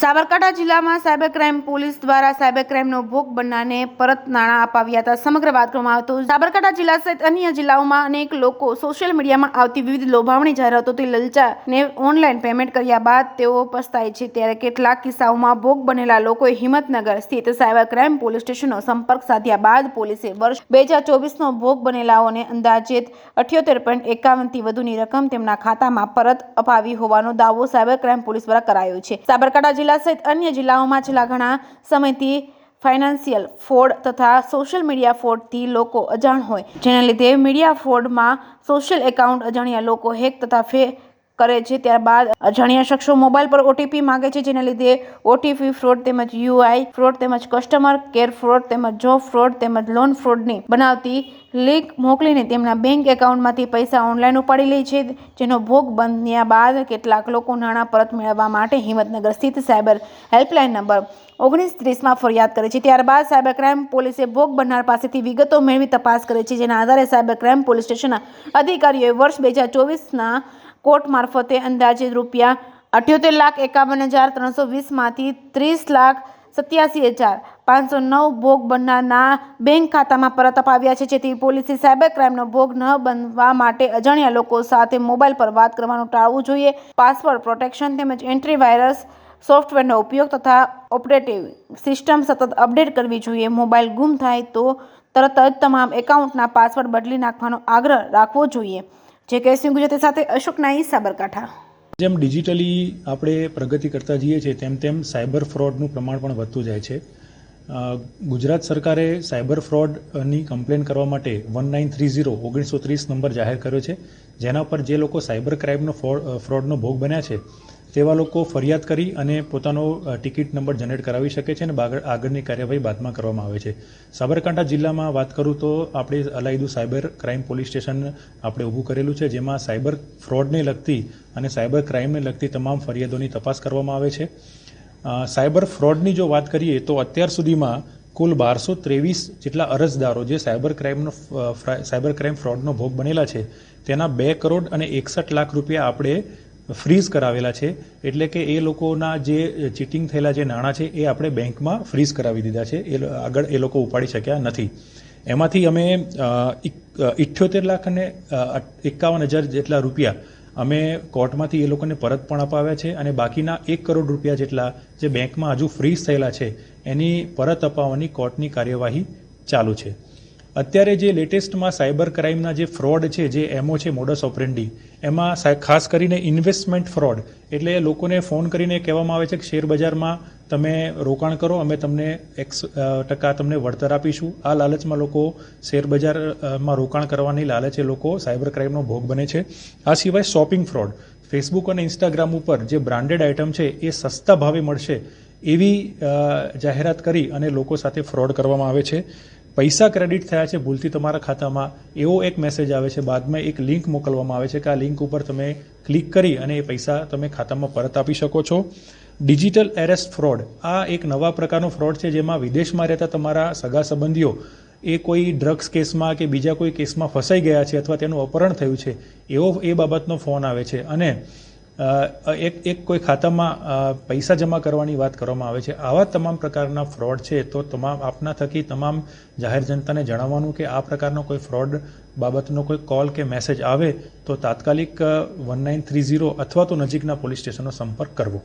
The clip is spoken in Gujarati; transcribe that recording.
સાબરકાંઠા જિલ્લામાં સાયબર ક્રાઇમ પોલીસ દ્વારા સાયબર ક્રાઇમનો ભોગ બનનારને પરત નાણાં અપાવ્યા હતા। સમગ્ર વાત કરવામાં આવે તો સાબરકાંઠા જિલ્લા સહિત અન્ય જિલ્લાઓમાં અનેક લોકો સોશિયલ મીડિયામાં આવતી વિવિધ લોભાવણી જાહેરાતોથી લલચાને ઓનલાઈન પેમેન્ટ કર્યા બાદ તેઓ પસ્તાય છે। ત્યારે કેટલાક કિસ્સાઓમાં ભોગ બનેલા લોકોએ હિંમતનગર સ્થિત સાયબર ક્રાઇમ પોલીસ સ્ટેશનનો સંપર્ક સાધ્યા બાદ પોલીસે વર્ષ 2024નો ભોગ બનેલાઓને અંદાજિત 78.51 થી વધુની રકમ તેમના ખાતામાં પરત અપાવી હોવાનો દાવો સાયબર ક્રાઇમ પોલીસ દ્વારા કરાયો છે। સાબરકાંઠા જિલ્લા સહિત અન્ય જિલ્લાઓમાં છેલ્લા ઘણા સમયથી ફાઇનાન્શિયલ ફ્રોડ તથા સોશિયલ મીડિયા ફ્રોડથી લોકો અજાણ હોય, જેના લીધે મીડિયા ફ્રોડમાં સોશિયલ એકાઉન્ટ અજાણ્યા લોકો હેક તથા ફેક કરે છે। ત્યારબાદ અજાણ્યા શખ્સો મોબાઈલ પર ઓટીપી માંગે છે, જેના લીધે ઓટીપી ફ્રોડ તેમજ યુઆઈ ફ્રોડ તેમજ કસ્ટમર કેર ફ્રોડ તેમજ જોબ ફ્રોડ તેમજ લોન ફ્રોડની બનાવતી લિંક મોકલીને તેમના બેંક એકાઉન્ટમાંથી પૈસા ઓનલાઈન ઉપાડી લે છે, જેનો ભોગ બન્યા બાદ કેટલાક લોકો નાણાં પરત મેળવવા માટે હિંમતનગર સ્થિત સાયબર હેલ્પલાઇન નંબર 1930માં ફરિયાદ કરે છે। ત્યારબાદ સાયબર ક્રાઇમ પોલીસે ભોગ બનનાર પાસેથી વિગતો મેળવી તપાસ કરે છે, જેના આધારે સાયબર ક્રાઇમ પોલીસ સ્ટેશનના અધિકારીઓએ વર્ષ 2024ના કોર્ટ મારફતે અંદાજે રૂપિયા 78,51,320 માંથી 30,87,509 ભોગ બનનારના બેંક ખાતામાં પરત અપાવ્યા છે। જેથી પોલીસે સાયબર ક્રાઇમનો ભોગ ન બનવા માટે અજાણ્યા લોકો સાથે મોબાઈલ પર વાત કરવાનું ટાળવું જોઈએ, પાસવર્ડ પ્રોટેક્શન તેમજ એન્ટી વાયરસ સોફ્ટવેરનો ઉપયોગ તથા ઓપરેટિંગ સિસ્ટમ સતત અપડેટ કરવી જોઈએ। મોબાઈલ ગુમ થાય તો તરત જ તમામ એકાઉન્ટના પાસવર્ડ બદલી નાખવાનો આગ્રહ રાખવો જોઈએ। જે કેસ ગુજરાતી સાથે અશોક નાઈ, સાબરકાંઠા। જેમ ડિજિટલી આપણે પ્રગતિ કરતા જઈએ છીએ તેમ સાયબર ફ્રોડનું પ્રમાણ પણ વધતું જાય છે। ગુજરાત સરકારે સાયબર ફ્રોડની કમ્પ્લેન કરવા માટે 1930 નંબર જાહેર કર્યો છે, જેના પર જે લોકો સાયબર ક્રાઇમનો ફ્રોડનો ભોગ બન્યા છે તેવા લોકો ફરિયાદ કરી અને પોતાનો ટિકિટ નંબર જનરેટ કરાવી શકે છે અને આગળની કાર્યવાહી બાદમાં કરવામાં આવે છે। સાબરકાંઠા જિલ્લામાં વાત કરું તો આપણે અલાયદું સાયબર ક્રાઇમ પોલીસ સ્ટેશન આપણે ઊભું કરેલું છે, જેમાં સાયબર ફ્રોડને લગતી અને સાયબર ક્રાઇમને લગતી તમામ ફરિયાદોની તપાસ કરવામાં આવે છે। સાયબર ફ્રોડની જો વાત કરીએ તો અત્યાર સુધીમાં કુલ 1223 જેટલા અરજદારો જે સાયબર ક્રાઇમ ફ્રોડનો ભોગ બનેલા છે તેના 2,61 લાખ રૂપિયા આપણે ફ્રીઝ કરાવેલા છે। એટલે કે એ લોકોના જે ચીટિંગ થયેલા જે નાણાં છે એ આપણે બેંકમાં ફ્રીઝ કરાવી દીધા છે, આગળ એ લોકો ઉપાડી શક્યા નથી। એમાંથી અમે 78,51,000 જેટલા રૂપિયા અમે કોર્ટમાંથી એ લોકોને પરત પણ અપાવ્યા છે અને બાકીના 1 કરોડ રૂપિયા જેટલા જે બેંકમાં હજુ ફ્રીઝ થયેલા છે એની પરત અપાવવાની કોર્ટની કાર્યવાહી ચાલુ છે। અત્યારે જે લેટેસ્ટમાં સાયબર ક્રાઇમના જે ફ્રોડ છે, જે એમઓ છે મોડસ ઓપરેન્ડી, એમાં ખાસ કરીને ઇન્વેસ્ટમેન્ટ ફ્રોડ એટલે લોકોને ફોન કરીને કહેવામાં આવે છે કે શેર બજારમાં તમે રોકાણ કરો, અમે તમને X% તમને વળતર આપીશું। આ લાલચમાં લોકો શેર બજારમાં રોકાણ કરવાની લાલચે લોકો સાયબર ક્રાઇમનો ભોગ બને છે। આ સિવાય શોપિંગ ફ્રોડ, ફેસબુક અને ઇન્સ્ટાગ્રામ ઉપર જે બ્રાન્ડેડ આઇટમ છે એ સસ્તા ભાવે મળશે એવી જાહેરાત કરી અને લોકો સાથે ફ્રોડ કરવામાં આવે છે। પૈસા ક્રેડિટ થયા છે ભૂલથી તમારા ખાતામાં એવો એક મેસેજ આવે છે, બાદમાં એક લિંક મોકલવામાં આવે છે કે આ લિંક ઉપર તમે ક્લિક કરી અને એ પૈસા તમે ખાતામાં પરત આપી શકો છો। ડિજિટલ એરેસ્ટ ફ્રોડ આ એક નવા પ્રકારનો ફ્રોડ છે, જેમાં વિદેશમાં રહેતા તમારા સગા સંબંધીઓ એ કોઈ ડ્રગ્સ કેસમાં કે બીજા કોઈ કેસમાં ફસાઈ ગયા છે અથવા તેનું અપહરણ થયું છે એ બાબતનો ફોન આવે છે અને એક કોઈ ખાતામાં પૈસા જમા કરવાની વાત કરવામાં આવે છે। આવા તમામ પ્રકારના ફ્રોડ છે તો આપના થકી તમામ જાહેર જનતાને જણાવવાનું કે આ પ્રકારનો કોઈ ફ્રોડ બાબતનો કોઈ કોલ કે મેસેજ આવે તો તાત્કાલિક 1930 અથવા તો નજીકના પોલીસ સ્ટેશનનો સંપર્ક કરવો।